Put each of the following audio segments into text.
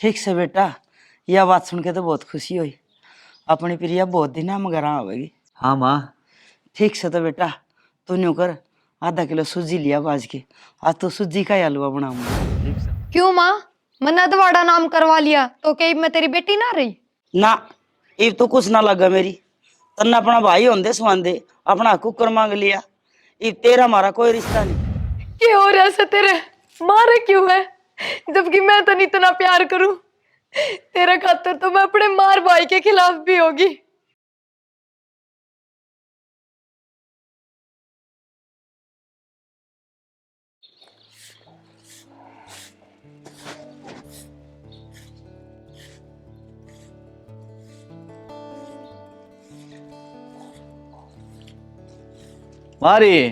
ठीक से बेटा, यह बात सुन के तो बहुत खुशी हुई। अपनी प्रिया बहुत दिन हम घर आवेगी। हाँ माँ। ठीक से तो बेटा, तू न्यू कर, आधा किलो सूजी लिया बाज के। आज तो सूजी का ही हलवा बनाऊंगा। ठीक से। क्यों माँ, मैंने दवाड़ा नाम करवा लिया तो क्या मैं तेरी बेटी ना रही? ना, इब तो कुछ ना लगा मेरी। तन्ने अपना भाई होंदे स्वांदे अपना कुकर मांग लिया। इब तेरा हमारा कोई रिश्ता नहीं। क्यों हो रहा ऐसा तेरे? मारे क्यों है, जबकि मैं तो नहीं इतना प्यार करूं। तेरा खातर तो मैं अपने मार भाई के खिलाफ भी होगी। मारी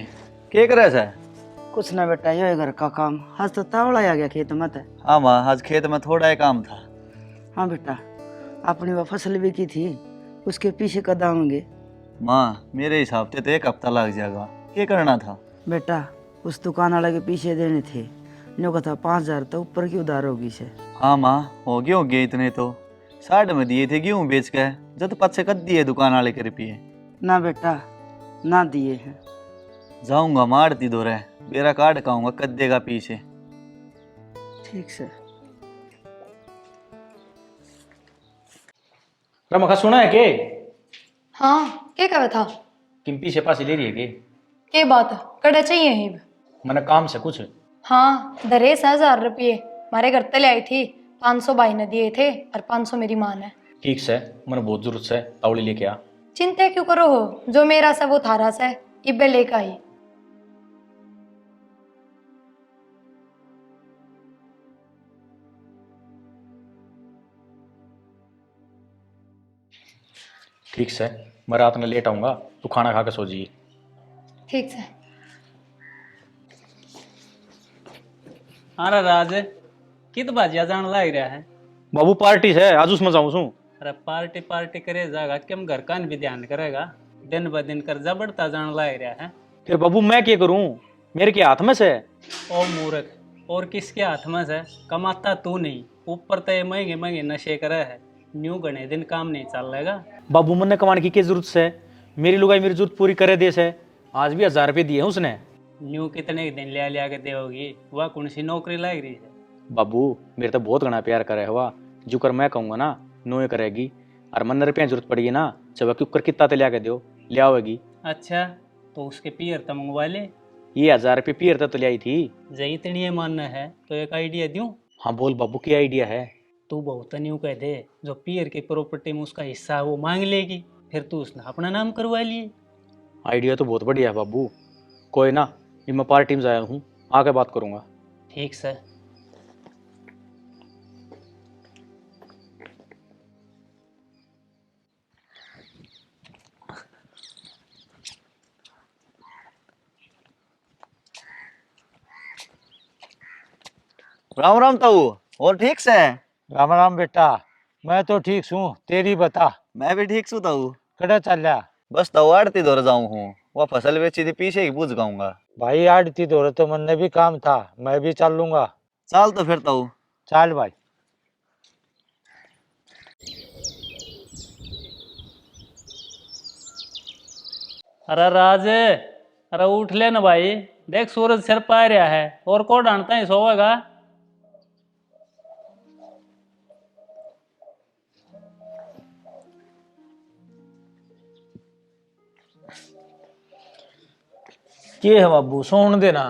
क्या करे से? कुछ ना बेटा, ये घर का काम। आज तो तावड़ा आ गया खेत में। हाँ माँ, आज खेत में थोड़ा ही काम था। हाँ बेटा, अपनी वह फसल भी की थी, उसके पीछे कदम होंगे। माँ मेरे हिसाब से तो 1 हफ्ता लग जाएगा। क्या करना था? बेटा, उस दुकान वाले के पीछे देने थे। न्यू कथा 5,000 तो ऊपर की उधार होगी से। हाँ माँ, हो गए इतने तो। 60 में दिए थे गेहूँ बेच के, जब पच्चे कद दिए दुकान वाले के रुपये। ना बेटा, ना दिए हैं। जाऊंगा मारती दो रहे, बेरा काट खाऊंगा कद देगा पीछे। ठीक से। रमखा सुना है के? हाँ, क्या कहा था? किम पीछे पास ले रही है के? बात कड़े चाहिए ही? मैंने काम से कुछ। हाँ, दरेस 1,000 रुपये हमारे घर तले आई थी। 500 भाई ने दिए थे और 500 मेरी माँ ने। ठीक से, मैंने बहुत जरूरत से तावड़ी लेके आ। चिंता क्यों करो हो, जो मेरा से वो थारा से इब्बे लेके आई। ठीक से, मैं रात में लेट आऊंगा, तू खाना खा के सो जी। ठीक से। अरे राज, कित बाजिया जान लग रहा है? बाबू पार्टी से आज उसमें जाऊँ सू। अरे पार्टी पार्टी करे जाएगा कि हम घर का भी ध्यान करेगा? दिन ब दिन कर जबरता जान लग रहा है। फिर बाबू मैं क्या करूँ, मेरे के हाथ में से? ओ मूर्ख, और किसके हाथ में से? कमाता तू नहीं, ऊपर तो ये महंगे महंगे नशे करे है। न्यू घने दिन काम नहीं चल लेगा। बाबू मन ने कमाने की क्या जरूरत से? मेरी लुगाई मेरी जरूरत पूरी करे दे से। आज भी 1,000 रुपये दिए हैं उसने। न्यू कितने दिन लिया के देगी? वह कौन सी नौकरी लग रही है? बाबू मेरे तो बहुत घना प्यार करे हुआ, जो कर मैं कहूँगा ना नो ये करेगी। और मन रुपया जरूरत पड़ेगी ना, जब कुकर कितना तो लिया के दो, ले आओगी। अच्छा, तो उसके पियर तो मंगवा ले। ये 1,000 रुपये पियर तो ले आई थी। जई इतनी मानना है तो एक आइडिया दूं? हाँ बोल बाबू, क्या आइडिया है? तू बहुत न्यू कह दे, जो पियर की प्रॉपर्टी में उसका हिस्सा है वो मांग लेगी, फिर तू उसने अपना नाम करवा लिए। आइडिया तो बहुत बढ़िया है बाबू। कोई ना, ये मैं पार्टी में आया हूँ, आके बात करूँगा। ठीक से। राम राम ताऊ, और ठीक से? राम राम बेटा, मैं तो ठीक हूँ, तेरी बता। मैं भी ठीक सू ताऊ। कड़ा चल रहा? बस ताऊ आड़ती दौर जाऊँ हूँ, वह फसल बेची थी पीछे ही पूछ गाऊंगा। भाई आड़ती दौड़े तो मन ने भी काम था, मैं भी चल लूंगा। चाल तो फिर ताऊ। चल भाई। अरे राज, अरे उठ ले ना भाई, देख सूरज सिर पा रहा है और को डांटता ही सोएगा। के है बाबू, सोन देना।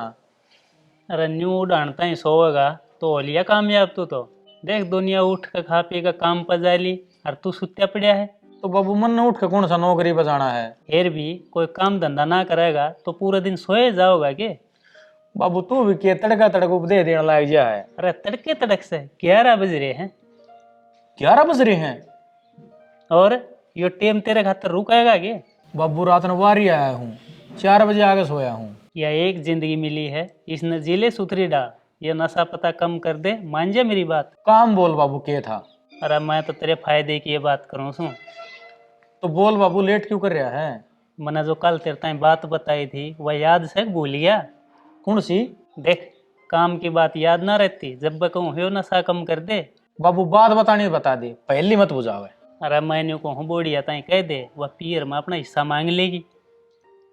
अरे न्यू डांटता ही सोएगा तो हो लिया कामयाब तू तो। देख दुनिया उठ के खा पी का काम पजा ली और तू सुत्या पड़ा है। तो बाबू मन ने उठ के कौन सा नौकरी बजाना है? फिर भी कोई काम धंधा ना करेगा तो पूरा दिन सोए जाओगा के? बाबू तू भी के तड़का तड़क उपदेश देने लग जा है। अरे तड़के तड़क से 11 बज रहे हैं 11 बज रहे हैं। और यो टेम तेरे खातर रुकेगा के? बाबू रात में वारी आया हूँ, 4 बजे आगे सोया हूँ। या एक जिंदगी मिली है, इस नजीले सुथरी डाल, ये नशा पता कम कर दे, मान जा मेरी बात। काम बोल बाबू, के था? अरे मैं तो तेरे फायदे की ये बात करूँ सू। तो बोल बाबू, लेट क्यों कर रहा है? मैंने जो कल तेरे ताई बात बताई थी वह याद से भूल गया? कौन सी? देख, काम की बात याद ना रहती, जब मैं कहूँ हो नशा कम कर दे बाबू बात बतानी बता दे, पहली मत बुझावे। अरे मैंने को हूँ बोड़िया ताई कह दे वह पीर में अपना हिस्सा मांग लेगी।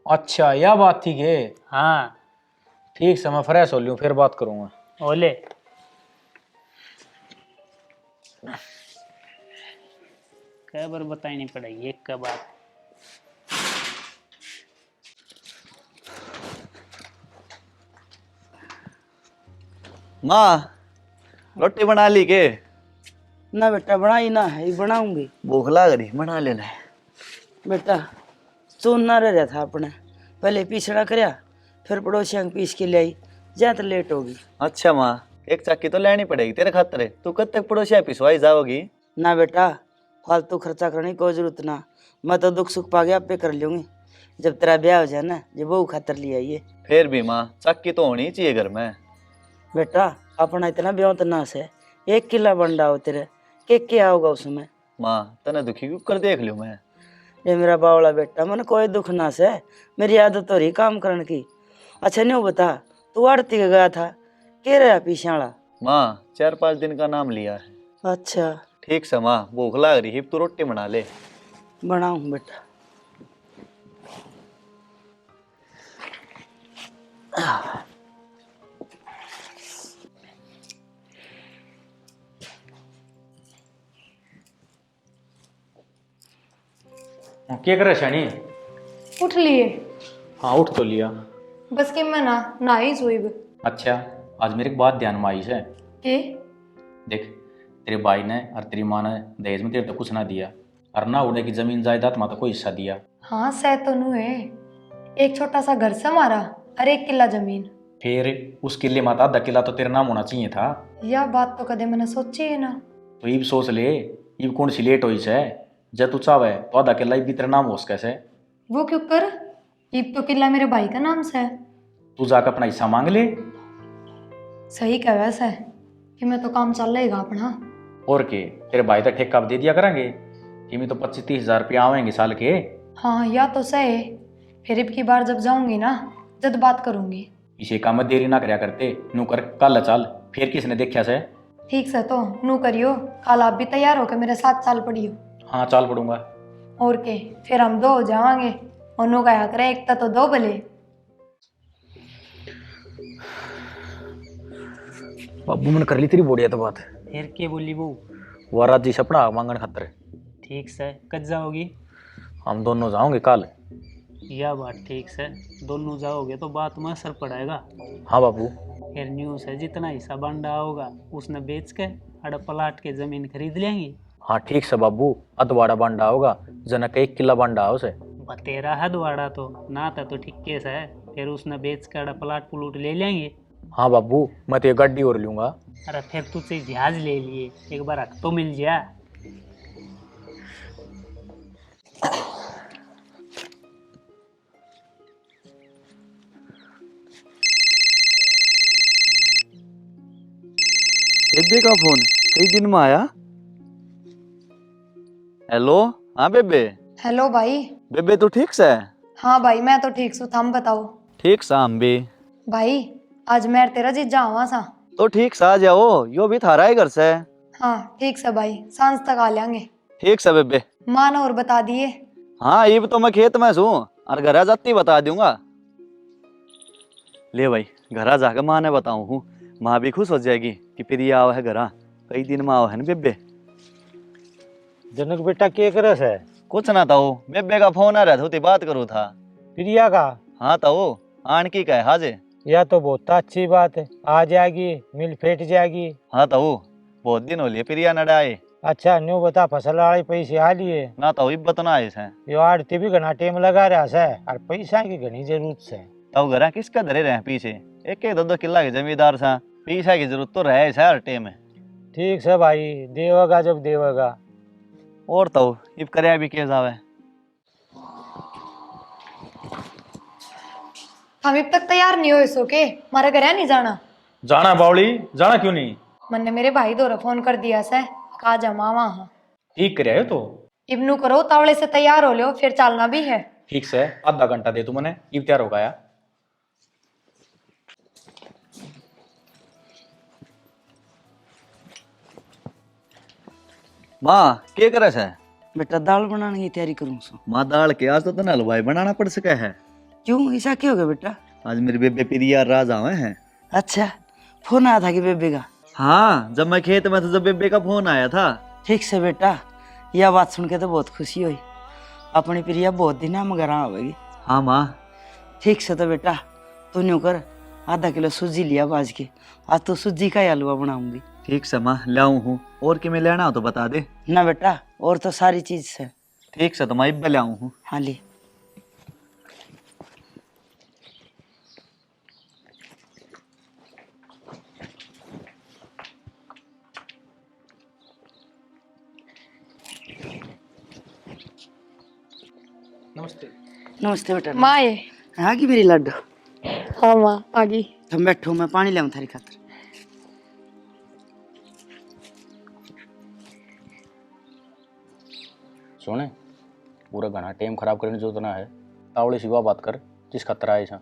अच्छा यह बात ठीक है। हाँ ठीक से मैं फ्रेश हो लूँ फिर बात करूंगा। ओले कई बार बतानी पड़ेगी एक का बात। माँ रोटी बना ली के? ना बेटा बनाई ना है, बनाऊंगी। भूख लग रही, बना लेना। बेटा सुनना रह रहा था अपने, पहले पीछड़ा करया फिर पड़ोसियों को पीस के ले आई, ज्यादा तो लेट होगी। अच्छा माँ, एक चक्की तो लेनी पड़ेगी तेरे खातर है। तू कब तक पड़ोसिया पिसवाई जाओगी? ना बेटा फालतू खर्चा करने की कोई जरूरत ना, मैं तो दुख सुख पाके आपे कर लूंगी। जब तेरा ब्याह हो जाए ना, जब बहू खातर ले आइए। फिर भी माँ चक्की तो होनी चाहिए घर में। बेटा अपना इतना ब्याह तो ना से, 1 किला बंडा हो तेरे, के आओगा उसमें। माँ तने दुखी क्यों कर देख लियो मैं। ये मेरा बावला बेटा, मन कोई दुख ना से, मेरी आदत हो रही काम करने की। अच्छा नहीं बता, तू आड़ती के गया था, के रहा पीछे वाला? माँ 4-5 दिन का नाम लिया है। अच्छा ठीक से माँ, भूख लग रही है, तू रोटी बना ले। बनाऊं बेटा। क्या करे शनि? उठ लिए? हाँ उठ तो लिया। बस के मैं ना ही सोई बे। अच्छा आज मेरे एक बात ध्यान में आई है। के? देख तेरे भाई ने और तेरी माँ ने दहेज में तेरे तो कुछ ना दिया, और ना उड़े की जमीन जायदाद में तो कोई हिस्सा दिया। हाँ सह तो नू है, एक छोटा सा घर से हमारा और 1 किला जमीन। फिर उस किले में आधा किला तो तेरा नाम होना चाहिए था। यह बात तो कदे मैंने सोची है ना। तो इब सोच ले, इब कौन सी लेट हुई है? जब तू चाहे तो आधा किला भी तेरा नाम हो कैसे? वो क्यों कर, इब तो किला मेरे भाई का नाम से है। तू जाकर अपना हिस्सा मांग ले। सही कह वैसे कि मैं तो काम चल रहेगा अपना। और के तेरे भाई तो ठेका दे दिया करेंगे कि मैं तो 25-30 हजार रुपया आवेंगे साल के। हाँ या तो सही, फिर इब की बार जब जाऊंगी ना जब बात करूंगी। इसे काम में देरी ना करया करते, नू कर कल चल, फिर किसने देखा से? ठीक से तो नू करियो, कल आप भी तैयार होकर मेरे साथ चाल पड़ियो। हाँ चाल पड़ूंगा। और के फिर हम 2 हो जावांगे, और नू कहा करे एक तो 2 भले। बाबू मैंने कर ली तेरी बोड़िया तो बात। फिर के बोली वो? वो रात जी सपना मांगन खातर। ठीक से कद जाओगी? हम दोनों जाओगे कल। यह बात ठीक से, दोनों जाओगे तो बात में असर पड़ेगा। हाँ बाबू। फिर न्यूज़ है जितना हिस्सा बंडा होगा उसने बेच के अड़ प्लाट के जमीन खरीद लेंगे। हाँ ठीक से बाबू, अधवाड़ा बंडा होगा, जनक 1 किला बंडा हो से। तेरा हदवाड़ा तो ना था तो ठीक केस है, फिर उसने बेच के अड़ प्लाट पुलूट ले लेंगे। हाँ बाबू मैं तो ये गाड़ी और लूंगा। अरे फिर तुझसे जहाज ले लिए, एक बार हक तो मिल जा। बेबे का फोन कई दिन में आया। हेलो, हाँ बेबे। हेलो भाई। बेबे तू ठीक से? हाँ भाई मैं तो ठीक सू, थम बताओ। ठीक सा हम भी। भाई आज मैं तेरा जीजा आवा सा। तो ठीक सा आ जाओ, यो भी थारा है घर से। हाँ ठीक से भाई, सांझ तक आ लेंगे। ठीक से बेबे। माँ ने और बता दिए। हाँ ये तो मैं खेत में हूँ और घर जाती बता दूंगा। ले भाई घर जाकर माँ ने बताऊँ हूँ, माँ भी खुश हो जाएगी कि प्रिया आओ है घर, कई दिन में आओ है ना बेबे। जनक बेटा के करस है? कुछ ना था वो, बेबे का फोन आ रहा था, उती बात करूँ था। प्रिया का? हाँ तो वो आन की कहे हाजे। यह तो बहुत अच्छी बात है, आ जाएगी, मिल फेट जाएगी। हाँ तो वो बहुत दिन हो लिए प्रिया न आए। अच्छा न्यू बता, फसल वाले पैसे आ लिए? ना तो इब्बत ना आए से। यो आड़ती भी घना टेम लगा रहा है और पैसा की घनी जरूरत से। तब घर किसका धरे रहे पीछे, 1-2 किला के जमींदार सा, पैसा की जरूरत तो रहे है हर टेम में। ठीक से भाई, देवगा जब देवगा। और तो इब करे भी के जावे। हम अब तक तैयार नहीं हो सो के, हमारे घर नहीं जाना। जाना बावली, जाना क्यों नहीं? मैंने मेरे भाई दोरा फोन कर दिया से, कहा जमा वहाँ। ठीक कर तो इब्नू करो तावड़े से तैयार हो लो, फिर चलना भी है। ठीक से, आधा घंटा दे तू मैंने, इब तैयार हो गया। माँ क्या करे है? बेटा दाल बनाने की तैयारी करूँ सो। माँ दाल के आज तो तना हलवाई बनाना पड़ सका है। क्यों, ऐसा क्या हो गया बेटा? आज मेरी बेबे प्रिया राज आवे हैं। अच्छा, फोन आया था कि बेबे का? हाँ, जब मैं खेत में था जब बेबे का फोन आया था। ठीक से बेटा, यह बात सुन के तो बहुत खुशी हुई। अपनी प्रिया बहुत दिन हम घर आवेगी। हाँ माँ। ठीक से तो बेटा तू न्यू कर, आधा किलो सूजी लिया बाज के, आज तो सूजी का ही हलवा बनाऊंगी। ठीक से माँ, लाऊं हूँ। और कि मैं लेना हो तो बता दे। ना बेटा, और तो सारी चीज से। ठीक से तो मैं इब्बे लाऊं हूँ। हाँ ले। नमस्ते। नमस्ते बेटा। माँ ये। हाँ की मेरी लड्डू। हाँ माँ आ गई। तुम बैठो, मैं पानी लाऊं थारी खातिर। सुने, पूरा घना टाइम खराब करने जो ना है, तावड़े सिवा बात कर जिस खतरा है ऐसा।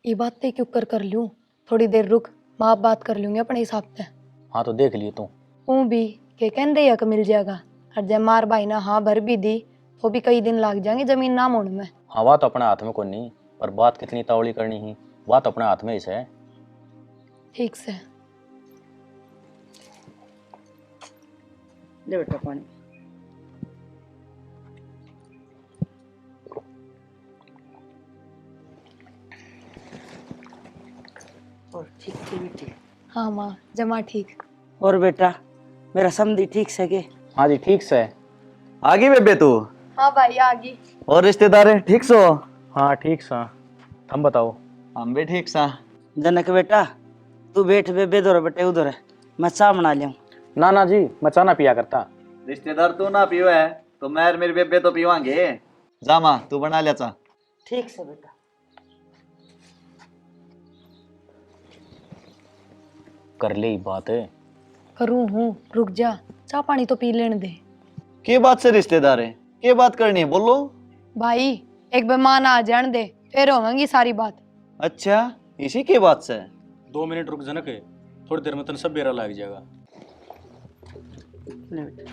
ये बात तो क्यों कर लूँ, थोड़ी देर रुक, माँ आप बात कर लूंगी अपने हिसाब से। हाँ तो देख लिए तू। ऊँ भी के कहते यक मिल जाएगा, और जब मार भाई ना हाँ भर भी दी तो भी कई दिन लग जाएंगे जमीन ना मोड़ में। हाँ बात अपने हाथ में कोई नहीं, पर बात कितनी तावड़ी करनी ही, बात अपने हाथ में ही है। ठीक से। ले बेटा पानी। और ठीक थी बेटी? हाँ माँ जमा ठीक। और बेटा मेरा समधी ठीक से के? हाँ जी ठीक से। आगे बेबे तू? हाँ भाई आ गई। और रिश्तेदार है ठीक सो? हाँ ठीक सा। हम बताओ। हम भी ठीक सा। जनक बेटा तू बैठ, बेबे दो बेटे उधर है, मैं चाय बना लिया। ना ना जी, मैं चाह ना पिया करता। रिश्तेदार तू ना पियो है तो मैं और मेरी बेबे तो पीवांगे। जा माँ, तू बना ले चा। ठीक से बेटा। कर ले ही बात है। करूँ हूँ, रुक जा, चाह पानी तो पी लेने दे। के बात से रिश्तेदार है, के बात करनी है बोलो। भाई एक बेमान आ जान दे, फिर होगी सारी बात। अच्छा, इसी के बात से? 2 मिनट रुक जनक, थोड़ी देर में तन सब बेरा लग जाएगा। ले बेटा।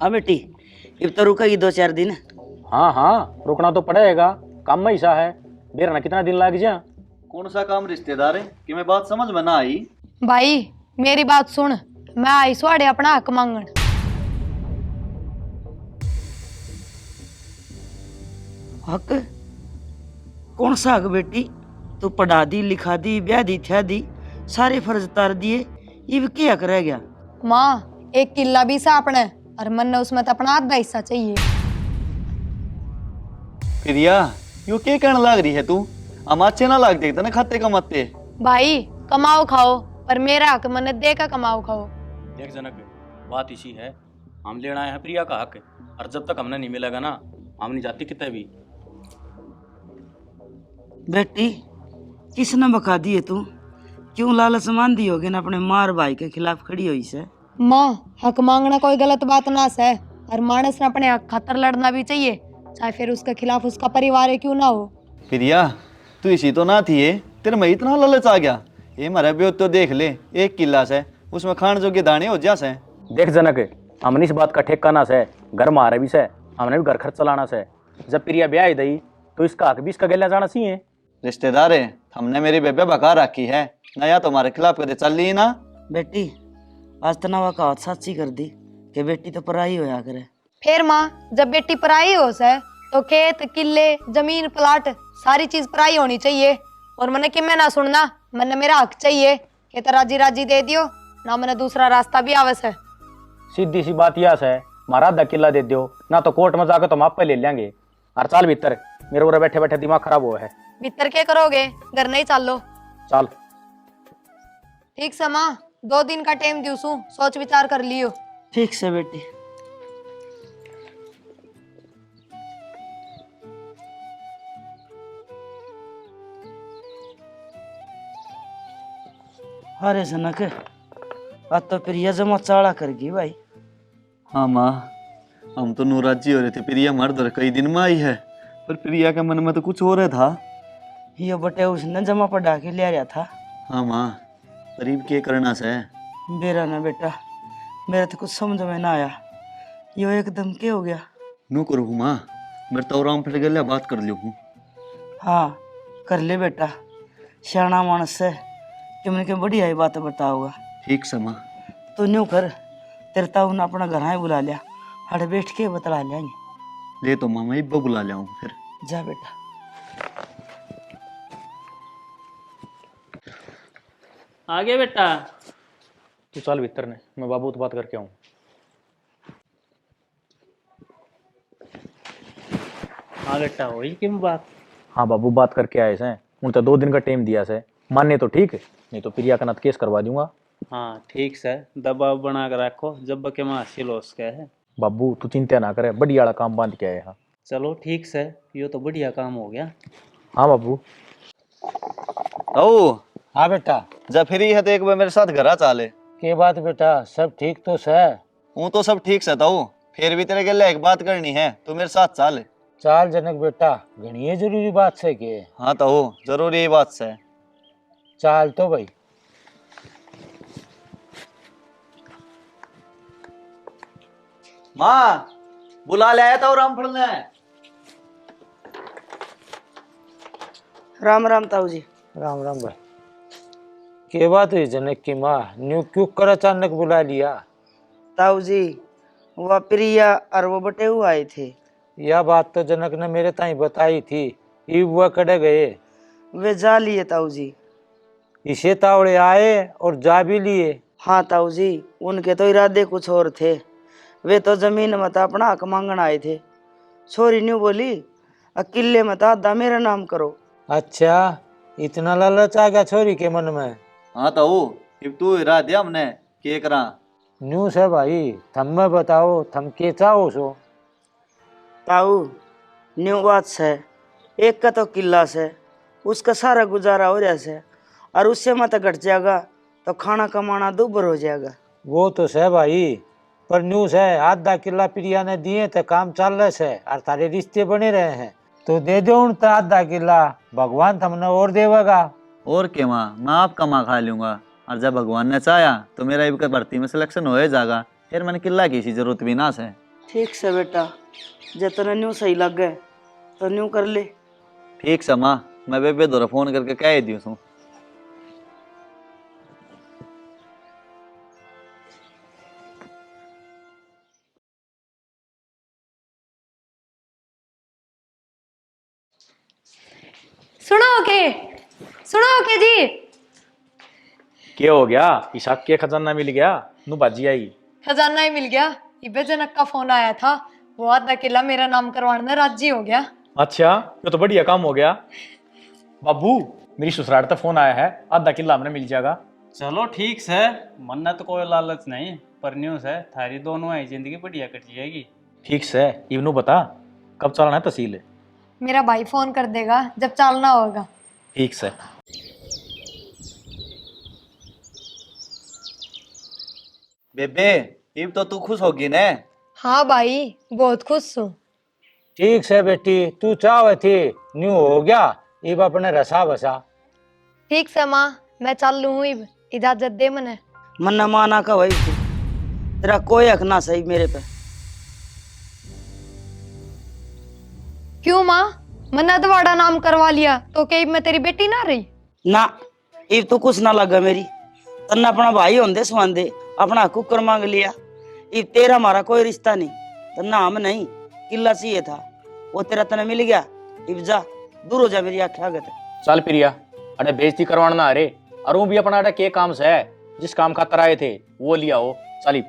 हाँ बेटी, अब तो रुकेगी 2-4 दिन। हाँ हाँ रुकना तो पड़ेगा, काम में ऐसा है, बेरा ना कितना दिन लग जा। कौन सा काम रिश्तेदार है कि मैं बात समझ में ना आई? भाई मेरी बात सुन, मैं आई स्वाड़े अपना हक मांगन। हक? कौन सा हक बेटी? तू पढ़ा दी, लिखा दी, ब्याह दी, थ्या दी, सारे फर्ज तार दिए, ये क्या हक रह गया? माँ एक किला भी सा अपने, और मन ने उसमें तो अपना आधा हिस्सा चाहिए। प्रिया, यू क्या कहने लग रही है तू? हम अच्छे ना लग देखते ना खाते कमाते। भाई कमाओ खाओ, पर मेरा हक मन दे का कमाओ खाओ। देख जनक, बात इसी है, हम लेना है प्रिया का हक, और जब तक हमने नहीं मिलेगा ना, हम नहीं जाती कितने भी। बेटी किसने बका दिए तू? क्यों लालच मान दी होगी ना अपने मार भाई के खिलाफ खड़ी हुई से? माँ हक मांगना कोई गलत बात ना है, और मानस ने अपने हक खातर लड़ना भी चाहिए, चाहे फिर उसके खिलाफ उसका परिवार है क्यों ना हो। प्रिया, तू इसी तो ना थी है, तेरे में इतना लालच आ गया? ये मरे भी तो देख ले, 1 किला से उसमें खान जोगे दाने हो जा से। देख जनक, हमने इस बात का ठेका ना से, घर मारे भी से, हमने भी घर खर्च चलाना से। जब प्रिया ब्याह दई तो इसका हक भी इसका गला जाना चाहिए। रिश्तेदार है, हमने मेरी बेबे बका रखी है, नया तुम्हारे खिलाफ कदे चल ली ना। बेटी आज तो नवा कहावत सच्ची कर दी कि बेटी तो पराई होया करे। फिर माँ जब बेटी पराई हो से तो खेत किले जमीन प्लाट सारी चीज पराई होनी चाहिए, और मैंने कि मैं ना सुनना, मैंने मेरा हक चाहिए कि तो राजी राजी दे दियो ना, मैंने दूसरा रास्ता भी आवस है। सीधी सी बात यह है, मारा आधा किला दे दियो ना, तो कोर्ट में जाकर तुम आप पे ले लेंगे। और चाल भीतर, मेरे ऊपर बैठे बैठे दिमाग खराब हुआ है। भीतर क्या करोगे, घर नहीं चल लो। चल ठीक से माँ, 2 दिन का टाइम दूसू, सोच विचार कर लियो। ठीक से बेटी। अरे जनक आज तो प्रिया जमा चाड़ा कर गई भाई। हाँ माँ, हम तो नूराजी हो रहे थे, प्रिया हमारे दर कई दिन में आई है, पर प्रिया के मन में तो कुछ और था। ये बटे उसने जमा पढ़ा के ले आया था। हाँ माँ, करीब के करना से बेरा ना बेटा, मेरा तो कुछ समझ में ना आया, यो एकदम के हो गया। नू करू माँ, मेरे तो आराम फिर गया बात कर लियो हूँ। हाँ कर ले बेटा, सियाना मानस है कि मैंने बढ़िया ही बात बताऊंगा। ठीक से माँ। तो न्यू कर, तेरे ताऊ ने अपना घर ही बुला लिया, हट बैठ के बतला लेंगे। ले तो माँ, मैं इब्बा बुला लिया फिर। जा बेटा। आ गया बेटा। तू चल भीतर ने, मैं बाबू तो बात करके आऊँ। हाँ बेटा, वही की बात। हाँ बाबू, बात करके आए से, उन तो 2 दिन का टाइम दिया से, मानने तो ठीक, नहीं तो प्रिया का नाथ केस करवा दूंगा। हाँ ठीक है, दबाव बना कर रखो, जब के मैं हासिल हो सके है। बाबू तू चिंता ना करे, बढ़िया वाला काम बांध के आए। हाँ चलो ठीक है, ये तो बढ़िया काम हो गया। हाँ बाबू। ताऊ हाँ बेटा। जब फ्री है तो एक बार मेरे साथ घर आ चाले। के बात बेटा, सब ठीक तो है? हूँ तो सब ठीक से ताऊ, फिर भी तेरे के लिए एक बात करनी है, तू मेरे साथ चाल। चाल जनक बेटा, घनी जरूरी बात है के? हाँ ताऊ, जरूरी ये बात से। चाल तो भाई। माँ बुला ले आया था रामफल ने। राम राम ताऊ जी। राम राम भाई। के बात हुई जनक की माँ, न्यू क्यों कर अचानक बुला लिया? ताऊ जी, वह प्रिया और वो बटे हुए आए थे। यह बात तो जनक ने मेरे ताई बताई थी, इब वह कड़े गए। वे जा लिए ताऊ जी। इसे तावड़े आए और जा भी लिए। हाँ ताऊ जी, उनके तो इरादे कुछ और थे। वे तो जमीन मत अपना हक मांगन आए थे। छोरी न्यू बोली, अकेले मत आधा मेरा नाम करो। अच्छा, इतना लालच आ गया छोरी के मन में? हाँ ताऊ, अब तू इरा दिया हमने के करा। न्यू से भाई, थम में बताओ, थम के चाहो सो? ताऊ न्यू बात है, एक का तो किला से उसका सारा गुजारा हो जैसे, और उससे मत घट जाएगा तो खाना कमाना दुबर हो जाएगा। वो तो है भाई, पर न्यूज है आधा किला प्रिया ने दिए तो काम चल रहे से और तारे रिश्ते बने रहे हैं, तो दे दो उन तो आधा किला, भगवान तुमने और देवेगा। और क्या माँ, मैं आपका माँ खा लूंगा, और जब भगवान ने चाहा तो मेरा इब का भर्ती में सिलेक्शन हो जाएगा, फिर मैंने किला की सी जरूरत भी ना से। ठीक से बेटा, जितना न्यू सही लग गए तो न्यू कर ले। ठीक से माँ, मैं बेबे दोरा फोन करके कह दियो सू। सुनो के जी। क्या हो गया? ईशाक के खजाना मिल गया? नू बाजी आई। खजाना ही मिल गया। इबे जनक का फोन आया था, वो आधा किला मेरा नाम करवाने में राजी हो गया। अच्छा, ये तो बढ़िया काम हो गया। बाबू, मेरी ससुराल तक फोन आया है, आधा किला हमने मिल जाएगा। चलो ठीक है, मन्ना तो कोई लालच नहीं, पर न्यूज़ है थारी दोनों है जिंदगी बढ़िया कट जाएगी। ठीक से, इवनू बता कब चलना है तहसील? मेरा भाई फोन कर देगा जब चलना होगा। ठीक से। बेबे, इब तो तू खुश होगी ने? हाँ भाई, बहुत खुश हूँ। ठीक से बेटी, तू चाहे थी न्यू हो गया, इब अपने रसा बसा। ठीक से माँ, मैं चल लूँ इब, इजाजत दे मने। मन्ना माना का भाई तू, तेरा कोई हक ना सही मेरे पे। क्यों माँ, मन्ना दवाड़ा नाम करवा लिया तो क्या इब मैं तेरी बेटी ना रही? ना, इब तो कुछ ना लगा मेरी, तन्ना अपना भाई होंदे स्वांदे अपना कुकर मांग लिया। इब तेरा हमारा कोई रिश्ता नहीं, तन्ना हम नहीं, किला चाहिए था, वो तेरा तने मिल गया। इब जा, दूर हो जा मेरी आंखें आगे से। चल प्रिया, अरे बेइज्जती करवाना ना अरे, और वो भी अपना अरे के काम से है, जिस काम खातर आए थे वो लिया हो। चली।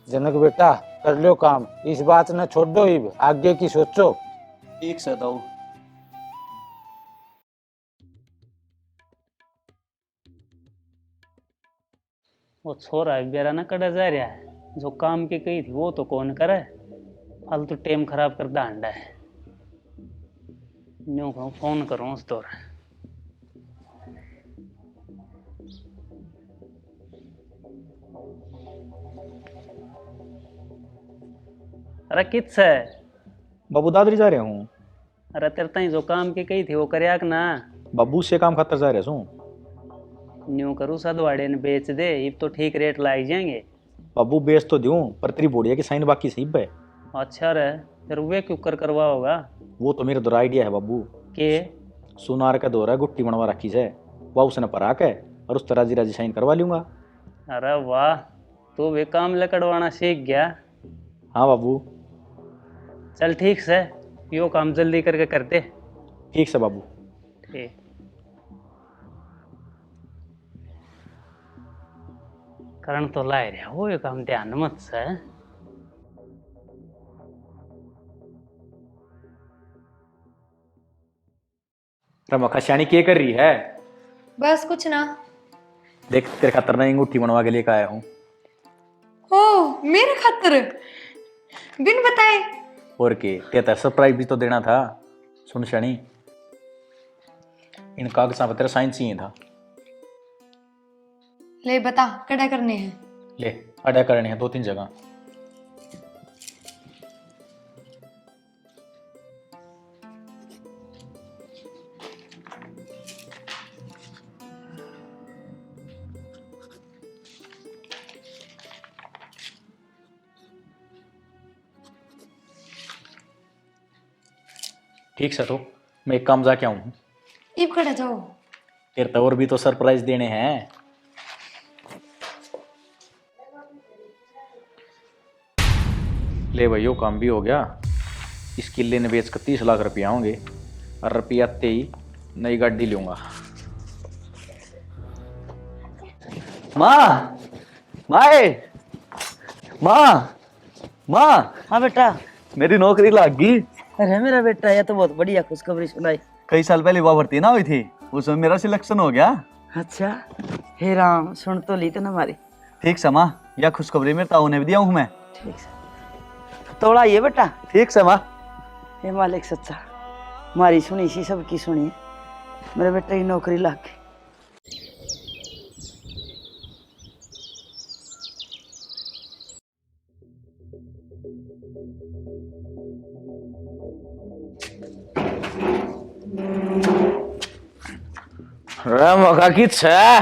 जनक बेटा, कर लो काम, इस बात न छोड़ दो, इब आगे की सोचो। ठीक से ताऊ। वो छोरा बेरा ना कड़ा जा रहा है, जो काम की कही थी वो तो कौन करे, फालतू टाइम खराब कर दांडा है। न्यू कहूँ फोन करूँ उस दौर। अरे किस है? बाबू दादरी जा रहे हूँ। अरे तेरे ताई जो काम की कही थी वो करया कि ना? बाबू से काम खातर जा रहे हूँ। न्यू करूँ सदवाड़े ने बेच दे, ये तो ठीक रेट लाई जाएंगे। बाबू बेच तो दूं, पर तेरी बोड़िया की साइन बाकी सही है। अच्छा रे, फिर वे क्यों कर करवा होगा? वो तो मेरा दौरा आइडिया है बाबू। के सुनार का दौरा गुट्टी बनवा रखी है, वह उसने पराक है और उस तरह राजी साइन करवा लूंगा। अरे वाह, तू भी काम लकड़वाना सीख गया। हाँ बाबू। चल ठीक से, यो काम जल्दी करके कर दे। ठीक से बाबू। ठीक। करण तो लाए रहा वो ये काम ध्यान मत से। रमखा श्याणी क्या कर रही है? बस कुछ ना। देख तेरे खातर नई अंगूठी बनवा के लेकर आया हूँ। ओ मेरे खातिर बिन बताए? और के तेरा सरप्राइज भी तो देना था। सुन श्याणी, इन कागजां पर तेरा साइन चाहिए था। ले बता कड़ा करने हैं? ले अड़ा करने हैं 2-3 जगह। ठीक से, तो मैं एक काम जाके आऊँ। इब खड़ा जाओ। तेरे तो और भी तो सरप्राइज देने हैं। ले भाइयों, काम भी हो गया। इस किले ने बेच कर 30 लाख रुपया होंगे और रुपया आते ही नई गाड़ी लूंगा। माँ, माए, माँ, माँ, हाँ बेटा। मेरी नौकरी लग गई। अरे मेरा बेटा, ये तो बहुत बढ़िया खुशखबरी सुनाई। कई साल पहले वह भर्ती ना हुई थी, उसमें मेरा सिलेक्शन हो गया। अच्छा, हे राम, सुन तो ली ना हमारी। ठीक से माँ, यह खुशखबरी मेरे ताऊ ने भी दिया हूँ मैं। ठीक से तोड़ा ये बेटा। ठीक से माँ। हे मालिक सच्चा, हमारी सुनी सी सबकी सुनी, मेरे बेटे की नौकरी लग गई। रमखा किस है?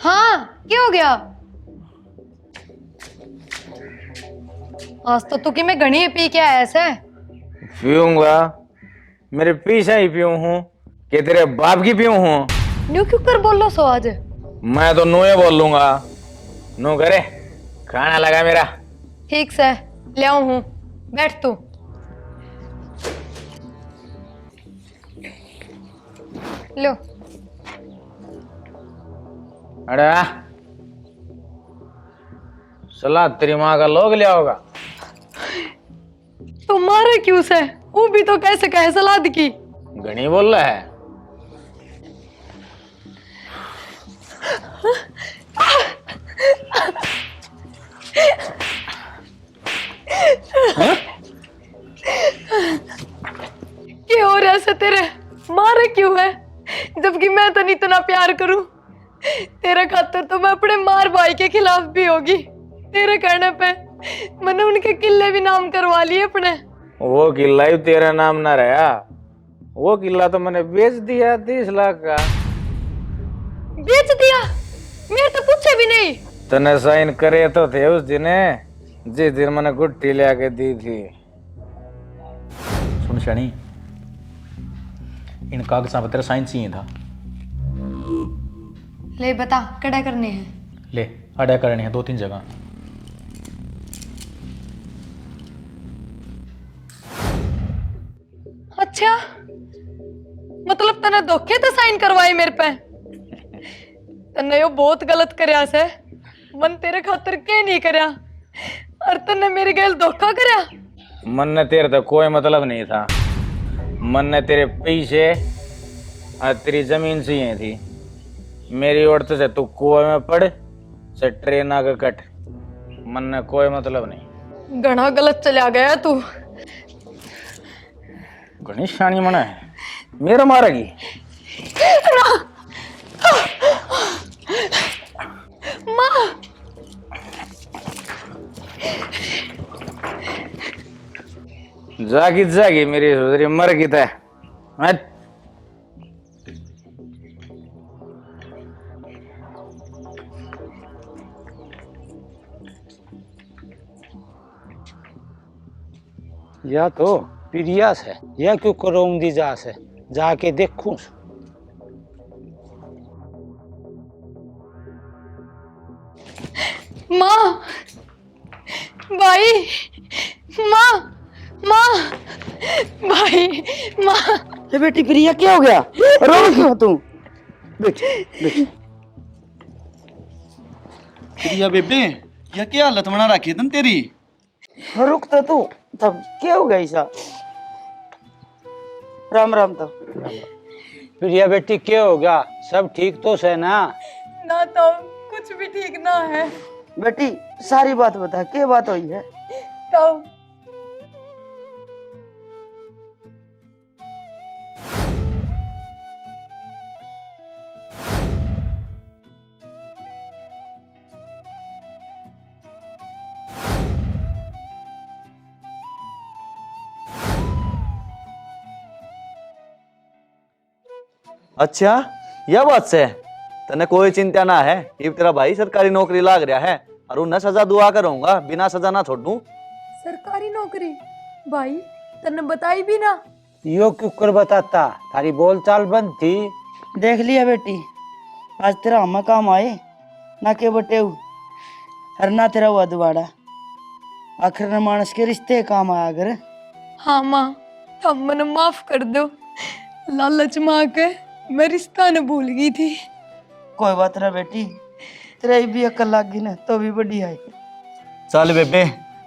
हाँ क्या हो गया? आज तो तू कि मैं घनी पी के आया ऐसे? पीऊंगा, मेरे पीछे ही पीऊं हूँ कि तेरे बाप की पीऊं हूँ? न्यू क्यों कर बोल लो सो आज? मैं तो नुए बोल लूंगा। नु करे, खाना लगा मेरा। ठीक से ले आऊं हूँ, बैठ तू। लो। अरे सलाद तेरी माँ का लोग लिया होगा। तो मारे क्यों से? वो भी तो कैसे कहे सलाद की। घनी बोल रहा है। क्या हो रहा है तेरे? मारे क्यों है? जबकि मैं तो नहीं इतना प्यार करूं। तेरे खातर तो मैं अपने मार भाई के खिलाफ भी होगी। तेरे कहने पे मैंने उनके किले भी नाम करवा लिए अपने। वो किला ही तेरा नाम ना रहा। वो किला तो मैंने बेच दिया 30 लाख का। बेच दिया? मेरे तो पूछे भी नहीं। तने साइन करे तो थे उस दिन, जिस दिन मैंने गुट्टी ले आके दी थी। सुन श्याणी, इन कागजां पर तेरा साइन चाहिए था। ले बता कड़ा करने हैं? ले अड़ा करने हैं 2-3 जगह। अच्छा, मतलब तने धोखे तो साइन करवाई मेरे पे? तने यो बहुत गलत करया से। मन तेरे खातिर के नहीं करया और तने मेरे गैल धोखा करया। मन ने तेरे तो कोई मतलब नहीं था। मन ने तेरे पैसे और तेरी जमीन चाहिए थी। मेरी औरत से तू कुएं में पड़, से ट्रेन आगे कट। मन ने कोई मतलब नहीं। घना गलत चला गया तू। गणेश शानी मना है, मेरा मारेगी। माँ, जागी मेरी सुधरी मर की तय। या तो प्रियास है या क्यों करोम दी जास है, जाके देखूं। माँ, भाई, माँ, माँ, भाई, माँ। ये बेटी प्रिया क्या हो गया? रो क्यों तू? बैठ बैठ। प्रिया बेबे, यह क्या हालत बना रखी है तुम तेरी? रुक तो तू, तब क्या हो गया ऐसा? राम राम तो। प्रिया बेटी क्या होगा, सब ठीक तो है ना? ना तो कुछ भी ठीक ना है। बेटी सारी बात बता, क्या बात हुई है? तो अच्छा, यह बात से तने कोई चिंता ना है। ये तेरा भाई सरकारी नौकरी लाग रहा है और उन्हें सजा दुआ करूंगा, बिना सजा ना छोड़ू। सरकारी नौकरी? भाई तन्ने बताई भी ना। यो क्यों कर बताता, थारी बोल चाल बंद थी। देख लिया बेटी, आज तेरा अम्मा काम आए ना के बटे हर ना तेरा हुआ दुबारा। आखिर न मानस के रिश्ते काम आया अगर। हाँ माँ, तुम मने माफ कर दो। लालच माँ के मैं रिश्ता न भूल गई थी। कोई बात ना बेटी, तेरा भी अकल लाग गई ना तो भी बड़ी आई। चल बेबे,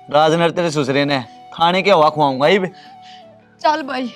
राजनर तेरे ससुरे ने खाने के हवा खुआऊंगा। चल भाई।